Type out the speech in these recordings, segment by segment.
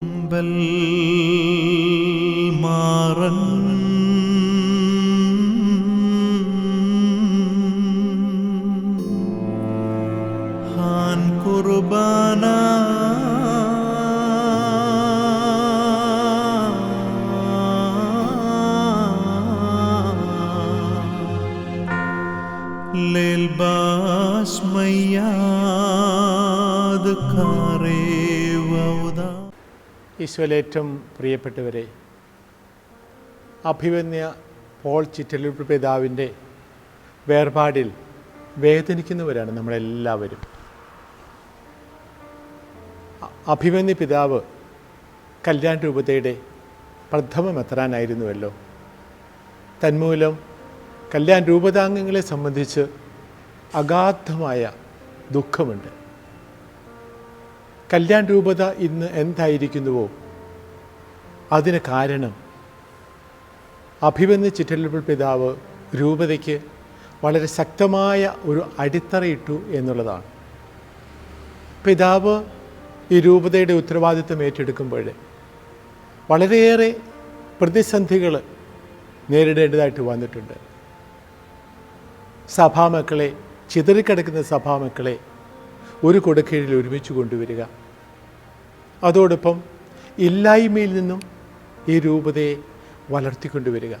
അമ്പൽ മാറൻ Han കുർബാന ലേൽബാസ് മയ്യാദ് കാരേ വൗദ. ഈശോയിലേറ്റവും പ്രിയപ്പെട്ടവരെ, അഭിമന്യ Paul ചിറ്റലൂർ പിതാവിൻ്റെ വേർപാടിൽ വേദനിക്കുന്നവരാണ് നമ്മളെല്ലാവരും. അഭിമന്യ പിതാവ് കല്യാൺ രൂപതയുടെ പ്രഥമ മെത്രാനായിരുന്നുവല്ലോ. തന്മൂലം കല്യാൺ രൂപതാംഗങ്ങളെ സംബന്ധിച്ച് അഗാധമായ ദുഃഖമുണ്ട്. കല്യാൺ രൂപത ഇന്ന് എന്തായിരിക്കുന്നുവോ അതിന് കാരണം അഭിമന്യ ചിറ്റലൂർ പിതാവ് രൂപതയ്ക്ക് വളരെ ശക്തമായ ഒരു അടിത്തറയിട്ടു എന്നുള്ളതാണ്. പിതാവ് ഈ രൂപതയുടെ ഉത്തരവാദിത്വം ഏറ്റെടുക്കുമ്പോൾ വളരെയേറെ പ്രതിസന്ധികൾ നേരിടേണ്ടതായിട്ട് വന്നിട്ടുണ്ട്. സഭാമക്കളെ, ചിതറിക്കിടക്കുന്ന സഭാമക്കളെ ഒരു കൊടുക്കീഴിൽ ഒരുമിച്ച് കൊണ്ടുവരിക, അതോടൊപ്പം ഇല്ലായ്മയിൽ നിന്നും ഈ രൂപതയെ വളർത്തിക്കൊണ്ടുവരിക.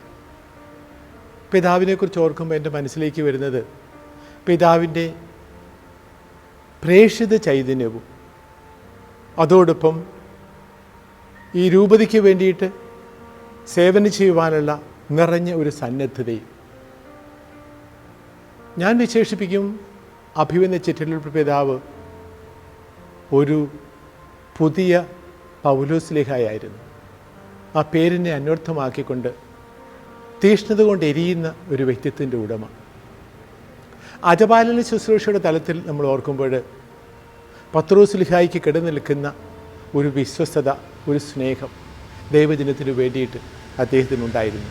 പിതാവിനെക്കുറിച്ച് ഓർക്കുമ്പോൾ എൻ്റെ മനസ്സിലേക്ക് വരുന്നത് പിതാവിൻ്റെ പ്രേക്ഷിത ചൈതന്യവും അതോടൊപ്പം ഈ രൂപതയ്ക്ക് വേണ്ടിയിട്ട് സേവനം ചെയ്യുവാനുള്ള നിറഞ്ഞ ഒരു സന്നദ്ധതയും. ഞാൻ വിശേഷിപ്പിക്കും അഭിമന്യ ചിറ്റലൂർ പിതാവ് ഒരു പുതിയ പൗലോസ്ലീഹായായിരുന്നു. ആ പേരിനെ അന്വർത്ഥമാക്കിക്കൊണ്ട് തീഷ്ണത കൊണ്ട് എരിയുന്ന ഒരു വ്യക്തിത്വത്തിൻ്റെ ഉടമ. അജപാലന ശുശ്രൂഷയുടെ തലത്തിൽ നമ്മൾ ഓർക്കുമ്പോൾ പത്രോസ്ലീഹായ്ക്ക് കിടനിൽക്കുന്ന ഒരു വിശ്വസ്തത, ഒരു സ്നേഹം ദൈവജനത്തിനു വേണ്ടിയിട്ട് അദ്ദേഹത്തിനുണ്ടായിരുന്നു.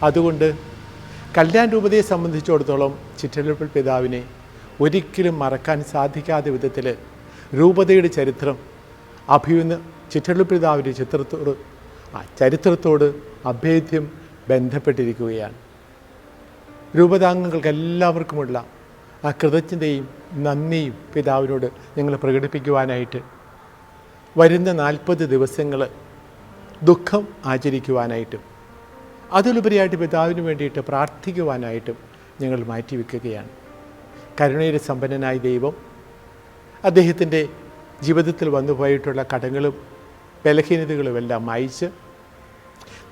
അതുകൊണ്ട് കല്യാൺ രൂപതയെ സംബന്ധിച്ചിടത്തോളം ചിറ്റലൂർ പിതാവിനെ ഒരിക്കലും മറക്കാൻ സാധിക്കാത്ത വിധത്തിൽ രൂപതയുടെ ചരിത്രം അഭിമന്യ ചിറ്റലൂർ പിതാവിൻ്റെ ചരിത്രത്തോട് അഭേദ്യം ബന്ധപ്പെട്ടിരിക്കുകയാണ്. രൂപതാംഗങ്ങൾക്ക് എല്ലാവർക്കുമുള്ള ആ കൃതജ്ഞതയും നന്ദിയും പിതാവിനോട് ഞങ്ങൾ പ്രകടിപ്പിക്കുവാനായിട്ട് വരുന്ന 40 ദിവസങ്ങൾ ദുഃഖം ആചരിക്കുവാനായിട്ടും അതിലുപരിയായിട്ട് പിതാവിന് വേണ്ടിയിട്ട് പ്രാർത്ഥിക്കുവാനായിട്ടും ഞങ്ങൾ മാറ്റിവെക്കുകയാണ്. കരുണയുടെ സമ്പന്നനായ ദൈവം അദ്ദേഹത്തിൻ്റെ ജീവിതത്തിൽ വന്നുപോയിട്ടുള്ള കടങ്ങളും ബലഹീനതകളുമെല്ലാം മായിച്ച്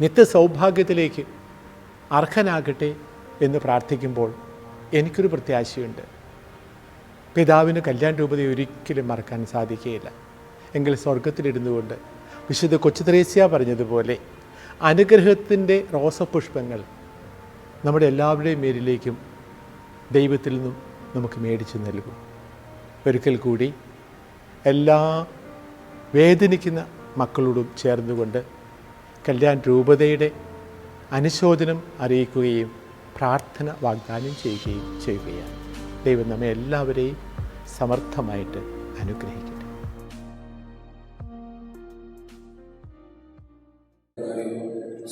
നിത്യസൗഭാഗ്യത്തിലേക്ക് അർഹനാകട്ടെ എന്ന് പ്രാർത്ഥിക്കുമ്പോൾ എനിക്കൊരു പ്രത്യാശയുണ്ട്. പിതാവിന് കല്യാൺ രൂപതയെ ഒരിക്കലും മറക്കാൻ സാധിക്കുകയില്ല. എങ്കിൽ സ്വർഗത്തിലിരുന്നു കൊണ്ട് വിശുദ്ധ കൊച്ചു ത്രേസ്യ പറഞ്ഞതുപോലെ അനുഗ്രഹത്തിൻ്റെ റോസപുഷ്പങ്ങൾ നമ്മുടെ എല്ലാവരുടെയും മേലിലേക്കും ദൈവത്തിൽ നിന്നും നമുക്ക് മേടിച്ചു നൽകും. ഒരിക്കൽ കൂടി എല്ലാ വേദനിക്കുന്ന മക്കളോടും ചേർന്നുകൊണ്ട് കല്യാൺ രൂപതയുടെ അനുശോചനം അറിയിക്കുകയും പ്രാർത്ഥന വാഗ്ദാനം ചെയ്യുകയാണ്. ദൈവം നമ്മെ എല്ലാവരെയും സമർത്ഥമായിട്ട് അനുഗ്രഹിക്കട്ടെ.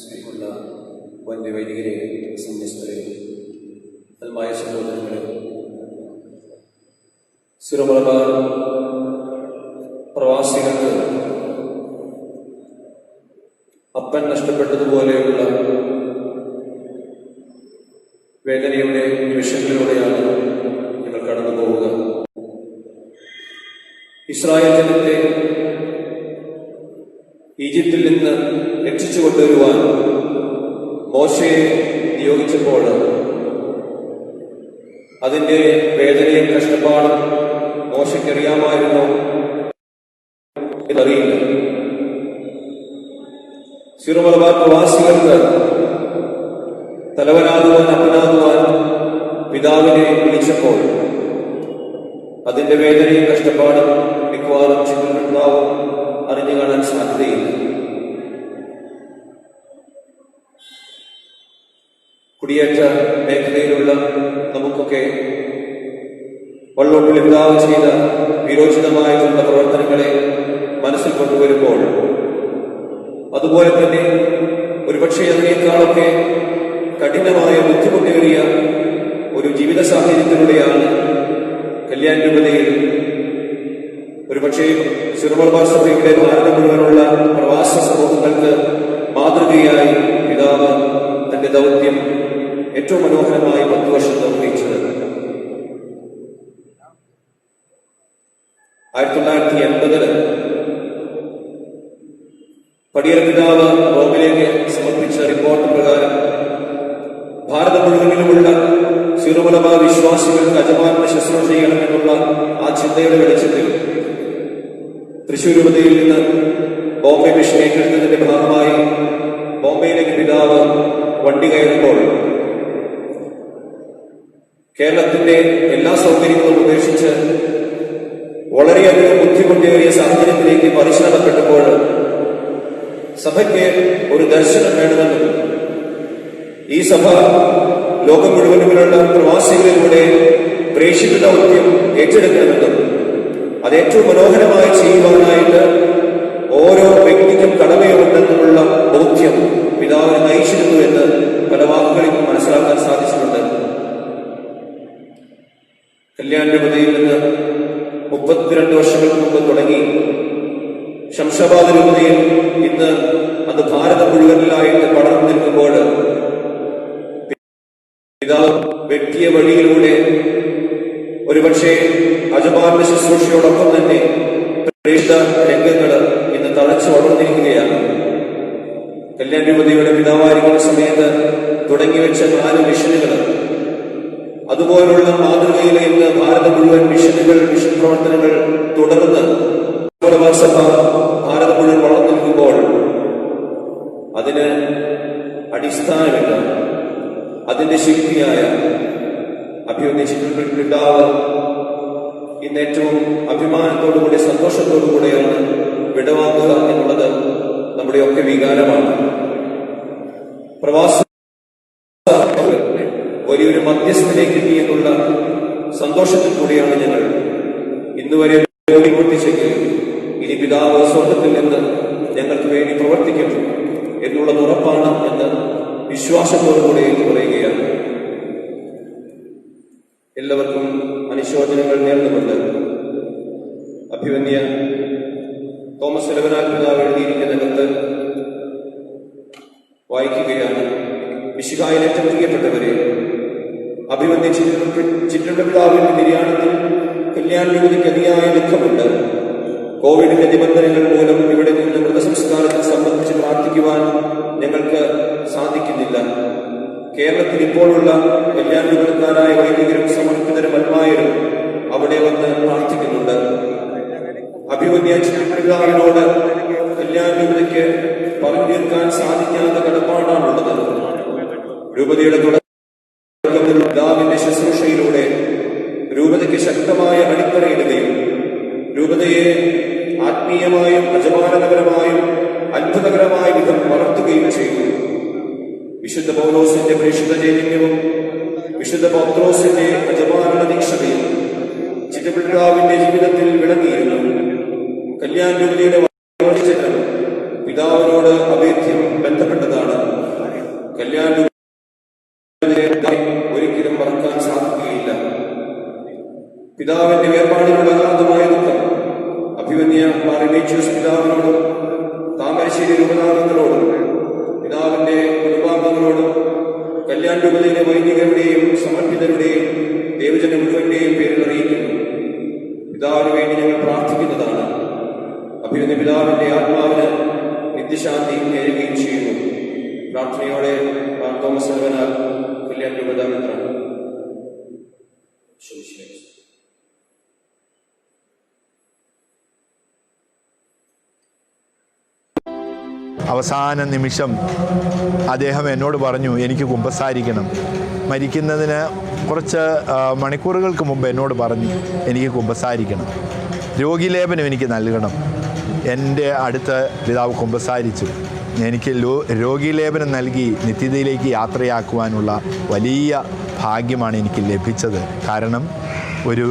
സ്നേഹമുള്ള വന്യവൈദികരെ, സന്യസ്തരെ, തന്മായ സഹോദരങ്ങളെ, സിറോമലബാർ പ്രവാസികൾക്ക് അപ്പൻ നഷ്ടപ്പെട്ടതുപോലെയുള്ള വേദനയുടെ നിമിഷങ്ങളിലൂടെയാണ് ഞങ്ങൾ കടന്നു പോവുക. ഇസ്രായേൽ ജനത്തെ ഈജിപ്തിൽ നിന്ന് രക്ഷിച്ചു കൊണ്ടുവരുവാൻ മോശയെ നിയോഗിച്ചപ്പോൾ അതിൻ്റെ വേദനയും കഷ്ടപ്പാടും മോശയ്ക്കറിയാമായിരുന്നോ എന്നറിയില്ല. സിറോ മലബാർ പ്രവാസികൾക്ക് തലവനാകുവാൻ, അപ്പനാകുവാൻ പിതാവിനെ വിളിച്ചപ്പോൾ അതിൻ്റെ വേദനയും കഷ്ടപ്പാടും മിക്കവാറും ചിന്തകർത്താവും അറിഞ്ഞു കാണാൻ സാധ്യതയില്ല. കുടിയേറ്റ മേഖലയിലുള്ള നമുക്കൊക്കെ വള്ളോട്ടിൽ പിതാവ് ചെയ്ത വിരോചിതമായിട്ടുള്ള പ്രവർത്തനങ്ങളെ മനസ്സിൽ കൊണ്ടുവരും വരുമ്പോൾ, അതുപോലെ തന്നെ ഒരുപക്ഷെ അതിനേക്കാളൊക്കെ കഠിനമായ ബുദ്ധിമുട്ടേറിയ ഒരു ജീവിത സാഹചര്യത്തിലൂടെയാണ് കല്യാൺ രൂപതയിൽ ഒരുപക്ഷെ സിറുമലബാർ സഭയുടെ ഭാരതം മുഴുവനുള്ള പ്രവാസ സമൂഹങ്ങൾക്ക് മാതൃകയായി പിതാവ് തന്റെ ദൗത്യം ഏറ്റവും മനോഹരമായി 10 വർഷം നിർവഹിച്ചത്. 1980 പടിയറ പിതാവ് റോമിലേക്ക് സമർപ്പിച്ച റിപ്പോർട്ട് പ്രകാരം ഭാരതം മുഴുവനിലുമുള്ള സിറുമലബാർ വിശ്വാസികൾക്ക് യജമാനനെ ശുശ്രൂഷ ചെയ്യണമെന്നുള്ള ആ ചിന്തയുടെ വെളിച്ചത്തിൽ തൃശൂർ രൂപതയിൽ നിന്ന് ബോംബെ മിഷൻ ഏറ്റെടുത്തതിന്റെ ഭാഗമായി ബോംബെയിലേക്ക് പിതാവ് വണ്ടി കയറുമ്പോൾ കേരളത്തിന്റെ എല്ലാ സൗകര്യങ്ങളും ഉപേക്ഷിച്ച് വളരെയധികം ബുദ്ധിമുട്ടേറിയ സാഹചര്യത്തിലേക്ക് പരിശ്രമപ്പെട്ടപ്പോൾ സഭയ്ക്ക് ഒരു ദർശനം വേണമെന്നും ഈ സഭ ലോകം മുഴുവനുമുള്ള പ്രവാസികളിലൂടെ പ്രേക്ഷിത ദൗത്യം ഏറ്റെടുക്കണമെന്നും അത് ഏറ്റവും മനോഹരമായി ചെയ്യുവാനായിട്ട് ഓരോ വ്യക്തിക്കും കടമയുണ്ടെന്നുള്ള ബോധ്യം പിതാവിനെ നയിച്ചിരുന്നു എന്ന് പല വാക്കുകളിൽ മനസ്സിലാക്കാൻ സാധിച്ചിട്ടുണ്ട്. കല്യാൺ രൂപതയിൽ നിന്ന് 32 വർഷങ്ങൾക്ക് മുമ്പ് തുടങ്ങി ശംഷാബാദ് രൂപതയിൽ ഇന്ന് അത് ഭാരതം മുഴുവനിലായിട്ട് പടർന്നു നിൽക്കുമ്പോൾ പിതാവ് വ്യക്തിയ വഴിയിലൂടെ ഒരുപക്ഷെ അജപാന്റെ ശുശ്രൂഷയോടൊപ്പം തന്നെ പ്രേക്ഷിത രംഗങ്ങൾ ഇന്ന് തഴച്ചു വളർന്നിരിക്കുകയാണ്. കല്യാൺ രൂപതയുടെ പിതാവായിരിക്കുന്ന സമയത്ത് തുടങ്ങിവെച്ച 4 മിഷനുകൾ, അതുപോലുള്ള മാതൃകയിൽ ഇന്ന് ഭാരതം മുഴുവൻ മിഷൻ പ്രവർത്തനങ്ങൾ തുടർന്ന് സഭ ഭാരതം മുഴുവൻ വളർന്നു നിൽക്കുമ്പോൾ അതിന് അടിസ്ഥാനമില്ല. അതിന്റെ ശില്പിയായ അഭിവന്ദിച്ചിട്ടുള്ള പിതാവ് ഇന്ന് ഏറ്റവും അഭിമാനത്തോടുകൂടി സന്തോഷത്തോടുകൂടെയാണ് വിടവാങ്ങുക എന്നുള്ളത് നമ്മുടെയൊക്കെ വികാരമാണ്. പ്രവാസ വലിയൊരു മധ്യസ്ഥലേക്ക് എത്തി എന്നുള്ള സന്തോഷത്തിൽ കൂടിയാണ് ഞങ്ങൾ ഇന്നുവരെ പൊട്ടിച്ചെങ്കിൽ ഇനി പിതാവ് സ്വർഗത്തിൽ നിന്ന് ഞങ്ങൾക്ക് വേണ്ടി പ്രവർത്തിക്കും എന്നുള്ളത് ഉറപ്പാണ് എന്ന് വിശ്വാസത്തോടുകൂടി എനിക്ക് പറയുകയാണ്. എല്ലാവർക്കും അനുശോചനങ്ങൾ നേർന്നുകൊണ്ട് അഭിവന്യ തോമസ് ഇലവനാൽ പിതാവ് എഴുതിയിരിക്കുന്ന കത്ത് വായിക്കുകയാണ്. മിശിഹായിൽ ഏറ്റവും പ്രിയപ്പെട്ടവരെ, അഭിവന്യ ചിറ്റണ്ട പിതാവിന്റെ നിര്യാണത്തിൽ കല്യാൺ രൂപതയ്ക്ക് അതിയായ ദുഃഖമുണ്ട്. കോവിഡിന്റെ നിബന്ധനകൾ മൂലം ഇവിടെ നിന്ന് മൃതസംസ്കാരത്തെ സംബന്ധിച്ച് പ്രാർത്ഥിക്കുവാൻ ഞങ്ങൾക്ക് സാധിക്കുന്നില്ല. കേരളത്തിൽ ഇപ്പോഴുള്ള കല്യാൺ രൂപതക്കാരായ വൈദികരും സമർപ്പിതരും അൽമായരും അവിടെ വന്ന് പ്രാർത്ഥിക്കുന്നുണ്ട്. അഭിവന്യ ചിറ്റപ്പിതാവിനോട് കല്യാൺ രൂപതയ്ക്ക് പറഞ്ഞു തീർക്കാൻ സാധിക്കാത്ത കടപ്പാടാണുള്ളത്. രൂപതയുടെ പിതാവിന്റെ ശുശ്രൂഷയിലൂടെ രൂപതയ്ക്ക് ശക്തമായ അടിത്തറയിടുകയും രൂപതയെ ആത്മീയമായും അജമാനപരമായും അത്ഭുതകരമായ വിധം വളർത്തുകയും ചെയ്തു. വിശുദ്ധ പൗലോസിന്റെ പ്രേക്ഷിത ചൈതന്യവും വിശുദ്ധ പത്രോസിന്റെ അജമാന ദീക്ഷതയും ചിറ്റപ്പിതാവിന്റെ ജീവിതത്തിൽ വിളങ്ങിയിരുന്നു. കല്യാൺ രൂപതയുടെ പിതാവിനോട് അഭേദ്യം ബന്ധപ്പെട്ടതാണ്. കല്യാൺ ഒരിക്കലും മറക്കാൻ സാധിക്കുകയില്ല. പിതാവിന്റെ വേർപാടിനുള്ള അഗാധമായ ദുഃഖം അഭിവന്യ മാറിമേച്ചൂസ് പിതാവിനോടും താമരശ്ശേരി രൂപതാംഗങ്ങളോടും പിതാവിന്റെ കുടുംബാംഗങ്ങളോടും കല്യാൺ രൂപതയിലെ വൈദികരുടെയും സമർപ്പിതരുടെയും ദേവജന മുഴുവന്റെയും പേരിൽ അറിയിക്കുന്നു. പിതാവിന് വേണ്ടി ഞങ്ങൾ പ്രാർത്ഥിക്കുന്നതാണ്. അഭിവന്യ പിതാവിന്റെ ആത്മാവിന് നിത്യശാന്തി നേരുകയും ചെയ്യുന്നു. പ്രാർത്ഥനയോടെ തോമസ് ഇലവനാൽ കല്യാൺ രൂപത മിത്രം. അവസാന നിമിഷം അദ്ദേഹം എന്നോട് പറഞ്ഞു, എനിക്ക് കുമ്പസാരിക്കണം. മരിക്കുന്നതിന് കുറച്ച് മണിക്കൂറുകൾക്ക് മുമ്പ് എന്നോട് പറഞ്ഞു, എനിക്ക് കുമ്പസാരിക്കണം, രോഗീലേപനം എനിക്ക് നൽകണം. എൻ്റെ അടുത്ത് പിതാവ് കുമ്പസാരിച്ചു. എനിക്ക് രോഗീലേപനം നൽകി നിത്യതയിലേക്ക് യാത്രയാക്കുവാനുള്ള വലിയ ഭാഗ്യമാണ് എനിക്ക് ലഭിച്ചത്. കാരണം ഒരു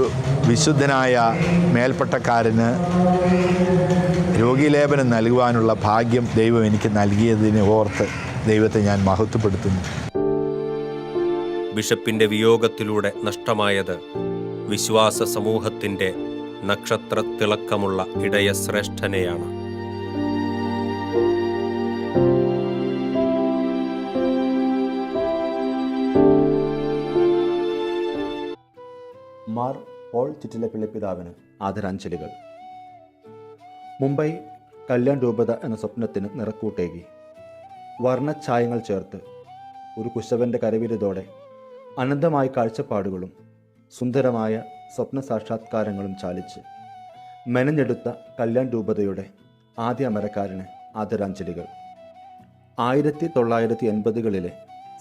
വിശുദ്ധനായ മേൽപ്പട്ടക്കാരന് രോഗീലേപനം നൽകുവാനുള്ള ഭാഗ്യം ദൈവം എനിക്ക് നൽകിയതിനെ ഓർത്ത് ദൈവത്തെ ഞാൻ മഹത്വപ്പെടുത്തുന്നു. ബിഷപ്പിൻ്റെ വിയോഗത്തിലൂടെ നഷ്ടമായത് വിശ്വാസ സമൂഹത്തിൻ്റെ നക്ഷത്രത്തിളക്കമുള്ള ഇടയശ്രേഷ്ഠനെയാണ്. മാർ പോൾ ചിറ്റിലപ്പള്ളി പിതാവിന് ആദരാഞ്ജലികൾ. മുംബൈ കല്യാൺ രൂപത എന്ന സ്വപ്നത്തിന് നിറക്കൂട്ടേകി വർണ്ണഛായങ്ങൾ ചേർത്ത് ഒരു കുശവൻ്റെ കരവിരുതോടെ അനന്തമായ കാഴ്ചപ്പാടുകളും സുന്ദരമായ സ്വപ്ന സാക്ഷാത്കാരങ്ങളും ചാലിച്ച് മെനഞ്ഞെടുത്ത കല്യാൺ രൂപതയുടെ ആദ്യ അമരക്കാരന് ആദരാഞ്ജലികൾ. 1980-കളിലെ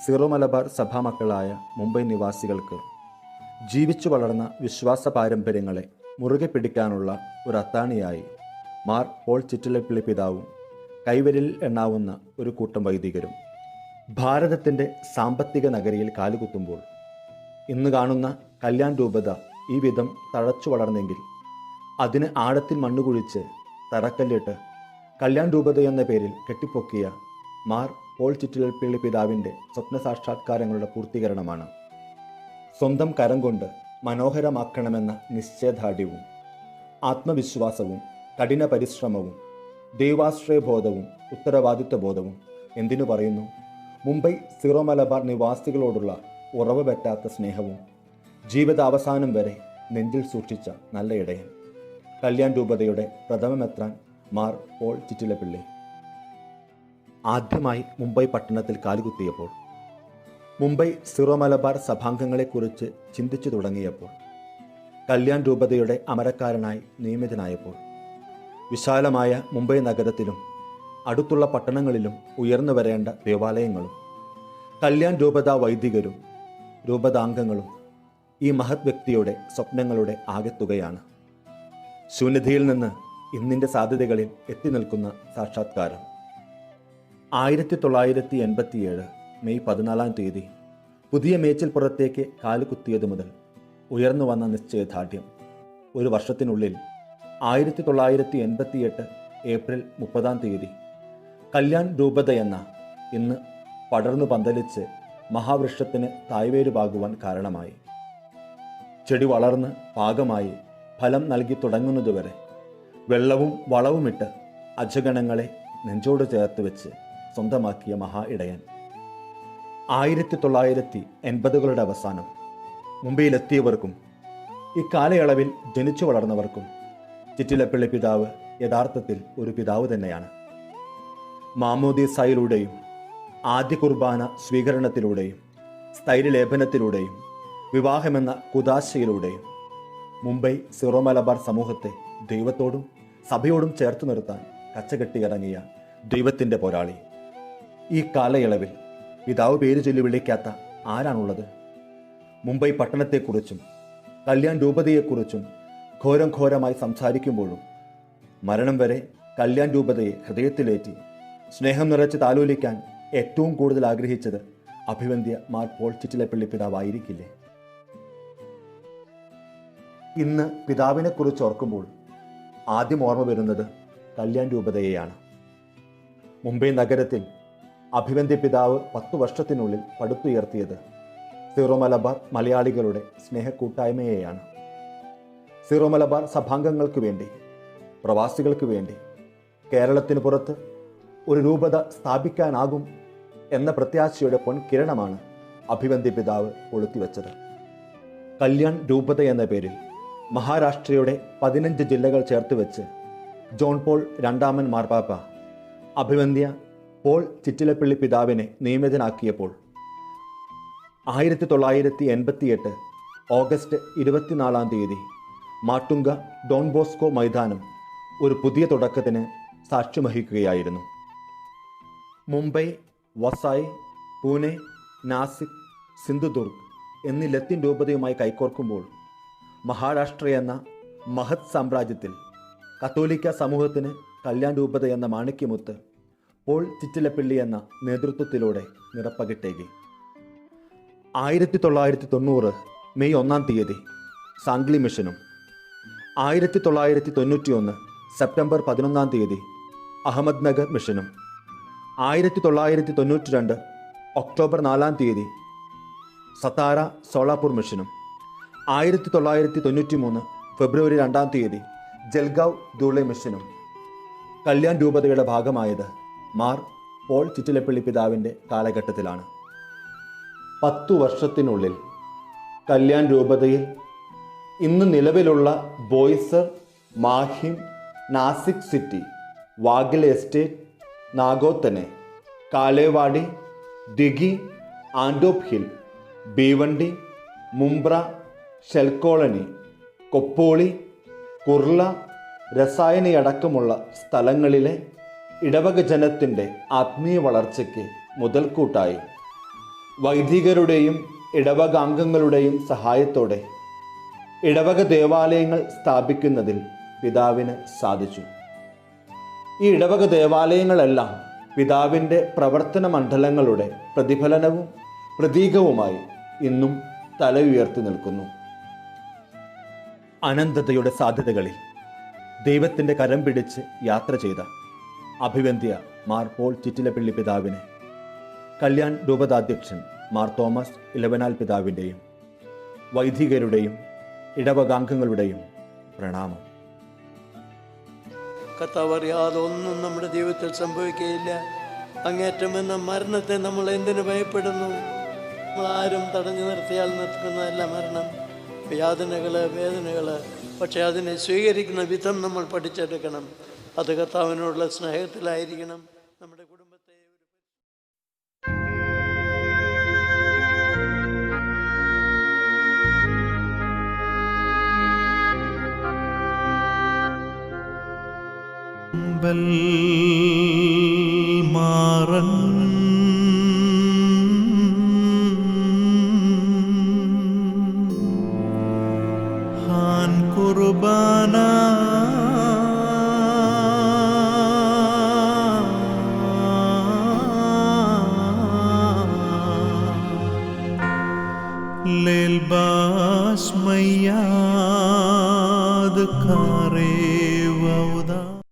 സീറോ മലബാർ സഭാമക്കളായ മുംബൈ നിവാസികൾക്ക് ജീവിച്ചു വളർന്ന വിശ്വാസ പാരമ്പര്യങ്ങളെ മുറുകെ പിടിക്കാനുള്ള ഒരു അത്താണിയായി മാർ പോൾ ചിറ്റിലപ്പള്ളി പിതാവും കൈവിരലിൽ എണ്ണാവുന്ന ഒരു കൂട്ടം വൈദികരും ഭാരതത്തിൻ്റെ സാമ്പത്തിക നഗരിയിൽ കാലുകുത്തുമ്പോൾ ഇന്ന് കാണുന്ന കല്യാൺ രൂപത ഈ വിധം തഴച്ചു വളർന്നെങ്കിൽ അതിന് ആഴത്തിൽ മണ്ണുകുഴിച്ച് തറക്കല്ലിട്ട് കല്യാൺ രൂപത എന്ന പേരിൽ കെട്ടിപ്പൊക്കിയ മാർ പോൾ ചിറ്റിലപ്പള്ളി പിതാവിൻ്റെ സ്വപ്ന സാക്ഷാത്കാരങ്ങളുടെ പൂർത്തീകരണമാണ്. സ്വന്തം കരം കൊണ്ട് മനോഹരമാക്കണമെന്ന നിശ്ചയദാർഢ്യവും ആത്മവിശ്വാസവും കഠിന പരിശ്രമവും ദൈവാശ്രയബോധവും ഉത്തരവാദിത്വബോധവും എന്തിനു പറയുന്നു, മുംബൈ സീറോ മലബാർ നിവാസികളോടുള്ള ഉറവ് പറ്റാത്ത സ്നേഹവും ജീവിതാവസാനം വരെ നെഞ്ചിൽ സൂക്ഷിച്ച നല്ല ഇടയൻ കല്യാൺ രൂപതയുടെ പ്രഥമ മെത്രാൻ മാർ പോൾ ചിറ്റിലപ്പള്ളി. ആദ്യമായി മുംബൈ പട്ടണത്തിൽ കാലുകുത്തിയപ്പോൾ, മുംബൈ സീറോ മലബാർ സഭാംഗങ്ങളെക്കുറിച്ച് ചിന്തിച്ചു തുടങ്ങിയപ്പോൾ, കല്യാൺ രൂപതയുടെ അമരക്കാരനായി നിയമിതനായപ്പോൾ, വിശാലമായ മുംബൈ നഗരത്തിലും അടുത്തുള്ള പട്ടണങ്ങളിലും ഉയർന്നു വരേണ്ട ദേവാലയങ്ങളും കല്യാൺ രൂപത വൈദികരും രൂപതാംഗങ്ങളും ഈ മഹത് വ്യക്തിയുടെ സ്വപ്നങ്ങളുടെ ആകെത്തുകയാണ്. ശൂന്യതയിൽ നിന്ന് ഇന്നിൻ്റെ സാധ്യതകളിൽ എത്തി നിൽക്കുന്ന സാക്ഷാത്കാരം. 1987 മെയ് 14 പുതിയ മേച്ചിൽപ്പുറത്തേക്ക് കാലുകുത്തിയത് മുതൽ ഉയർന്നു വന്ന നിശ്ചയദാർഢ്യം ഒരു വർഷത്തിനുള്ളിൽ 1988 ഏപ്രിൽ 30 കല്യാൺ രൂപത എന്ന ഇന്ന് പടർന്നു പന്തലിച്ച് മഹാവൃക്ഷത്തിന് തായ്വേരുപാകുവാൻ കാരണമായി. ചെടി വളർന്ന് പാകമായി ഫലം നൽകി തുടങ്ങുന്നതുവരെ വെള്ളവും വളവുമിട്ട് അജഗണങ്ങളെ നെഞ്ചോട് ചേർത്ത് വെച്ച് സ്വന്തമാക്കിയ മഹാ ഇടയൻ. 1980-കളുടെ അവസാനം മുംബൈയിലെത്തിയവർക്കും ഇക്കാലയളവിൽ ജനിച്ചു വളർന്നവർക്കും ചിറ്റിലപ്പള്ളി പിതാവ് യഥാർത്ഥത്തിൽ ഒരു പിതാവ് തന്നെയാണ്. മാമോദീസായിലൂടെയും ആദ്യ കുർബാന സ്വീകരണത്തിലൂടെയും സ്ഥൈര്യലേപനത്തിലൂടെയും വിവാഹമെന്ന കുദാശയിലൂടെയും മുംബൈ സീറോ മലബാർ സമൂഹത്തെ ദൈവത്തോടും സഭയോടും ചേർത്ത് നിർത്താൻ കച്ചകെട്ടിയിറങ്ങിയ ദൈവത്തിൻ്റെ പോരാളി. ഈ കാലയളവിൽ പിതാവ് പേര് ചൊല്ലി വിളിക്കാത്ത ആരാണുള്ളത്? മുംബൈ പട്ടണത്തെക്കുറിച്ചും കല്യാൺ രൂപതയെക്കുറിച്ചും ഘോരമായി സംസാരിക്കുമ്പോഴും മരണം വരെ കല്യാൺ രൂപതയെ ഹൃദയത്തിലേറ്റി സ്നേഹം നിറച്ച് താലോലിക്കാൻ ഏറ്റവും കൂടുതൽ ആഗ്രഹിച്ചത് അഭിവന്ദ്യ മാർ പോൾ ചിറ്റിലപ്പള്ളി പിതാവായിരിക്കില്ലേ? ഇന്ന് പിതാവിനെക്കുറിച്ച് ഓർക്കുമ്പോൾ ആദ്യം ഓർമ്മ വരുന്നത് കല്യാൺ രൂപതയെയാണ്. മുംബൈ നഗരത്തിൽ അഭിവന്ദ്യ പിതാവ് 10 വർഷത്തിനുള്ളിൽ പടുത്തുയർത്തിയത് സീറോ മലബാർ മലയാളികളുടെ സ്നേഹക്കൂട്ടായ്മയെയാണ്. സീറോ മലബാർ സഭാംഗങ്ങൾക്ക് വേണ്ടി, പ്രവാസികൾക്ക് വേണ്ടി കേരളത്തിന് പുറത്ത് ഒരു രൂപത സ്ഥാപിക്കാനാകും എന്ന പ്രത്യാശയുടെ പൊൻകിരണമാണ് അഭിവന്ദ്യ പിതാവ് കൊളുത്തിവെച്ചത്. കല്യാൺ രൂപത എന്ന പേരിൽ മഹാരാഷ്ട്രയുടെ 15 ജില്ലകൾ ചേർത്ത് വെച്ച് ജോൺ പോൾ 2 മാർപ്പാപ്പ അഭിവന്ദ്യ പോൾ ചിറ്റിലപ്പള്ളി പിതാവിനെ നിയമിതനാക്കിയപ്പോൾ 1988 ഓഗസ്റ്റ് 24 മാട്ടുങ്ക ഡോൺ ബോസ്കോ മൈതാനം ഒരു പുതിയ തുടക്കത്തിന് സാക്ഷ്യം വഹിക്കുകയായിരുന്നു. മുംബൈ, വസായ്, പൂനെ, നാസിക്, സിന്ധുദുർഗ് എന്നീ ലത്തീൻ രൂപതയുമായി കൈകോർക്കുമ്പോൾ മഹാരാഷ്ട്ര എന്ന മഹത് സാമ്രാജ്യത്തിൽ കത്തോലിക്ക സമൂഹത്തിന് കല്യാൺ രൂപത എന്ന മാണിക്യമുത്ത് പോൾ ചിറ്റിലപ്പള്ളി എന്ന നേതൃത്വത്തിലൂടെ നിറപ്പകിട്ടേകി. 1990 മെയ് 1 സാംഗ്ലി മിഷനും 1991 സെപ്റ്റംബർ 11 അഹമ്മദ് നഗർ മിഷനും 1992 ഒക്ടോബർ 4 സത്താര സോളാപൂർ മിഷനും 1993 ഫെബ്രുവരി 2 ജൽഗാവ് ധൂളെ മിഷനും കല്യാൺ രൂപതയുടെ ഭാഗമായത് മാർ പോൾ ചിറ്റിലപ്പള്ളി പിതാവിൻ്റെ കാലഘട്ടത്തിലാണ്. 10 വർഷത്തിനുള്ളിൽ കല്യാൺ രൂപതയിൽ ഇന്ന് നിലവിലുള്ള Boisar, Mahim, Nashik city, Wagle estate, Nagothane, Kalewadi, Dighi, Antop hill, Bhiwandi, Mumbra, shell colony, Khopoli, Kurla, രസായനയടക്കമുള്ള സ്ഥലങ്ങളിലെ ഇടവക ജനത്തിൻ്റെ ആത്മീയ വളർച്ചയ്ക്ക് മുതൽക്കൂട്ടായി വൈദികരുടെയും ഇടവകാംഗങ്ങളുടെയും സഹായത്തോടെ ഇടവക ദേവാലയങ്ങൾ സ്ഥാപിക്കുന്നതിൽ പിതാവിന് സാധിച്ചു. ഈ ഇടവക ദേവാലയങ്ങളെല്ലാം പിതാവിൻ്റെ പ്രവർത്തന മണ്ഡലങ്ങളുടെ പ്രതിഫലനവും പ്രതീകവുമായി ഇന്നും തല ഉയർത്തി നിൽക്കുന്നു. അനന്തതയുടെ സാധ്യതകളിൽ ദൈവത്തിൻ്റെ കരം പിടിച്ച് യാത്ര ചെയ്ത അഭിവന്ദ്യ മാർ പോൾ ചിറ്റിലപ്പള്ളി പിതാവിനെ കല്യാൺ രൂപതാധ്യക്ഷൻ മാർ തോമസ് ഇലവനാൽ പിതാവിൻ്റെയും വൈദികരുടെയും ഇടവകാംഗങ്ങളുടെയും പ്രണാമം. കർത്താവ് അറിയാതെ ഒന്നും നമ്മുടെ ജീവിതത്തിൽ സംഭവിക്കുകയില്ല. അങ്ങേറ്റം എന്ന മരണത്തെ നമ്മൾ എന്തിനു ഭയപ്പെടുന്നു? ആരും തടഞ്ഞു നിർത്തിയാൽ നിർത്തുന്നതല്ല മരണം. വേദനകൾ, പക്ഷെ അതിനെ സ്വീകരിക്കുന്ന വിധം നമ്മൾ പഠിച്ചെടുക്കണം. അത് കർത്താവിനോടുള്ള സ്നേഹത്തിലായിരിക്കണം. നമ്മുടെ കുടുംബത്തെ മാറൻ ഹാൻ കുർബാന ലേൽബാസ് മയ്യാദ് കാരേ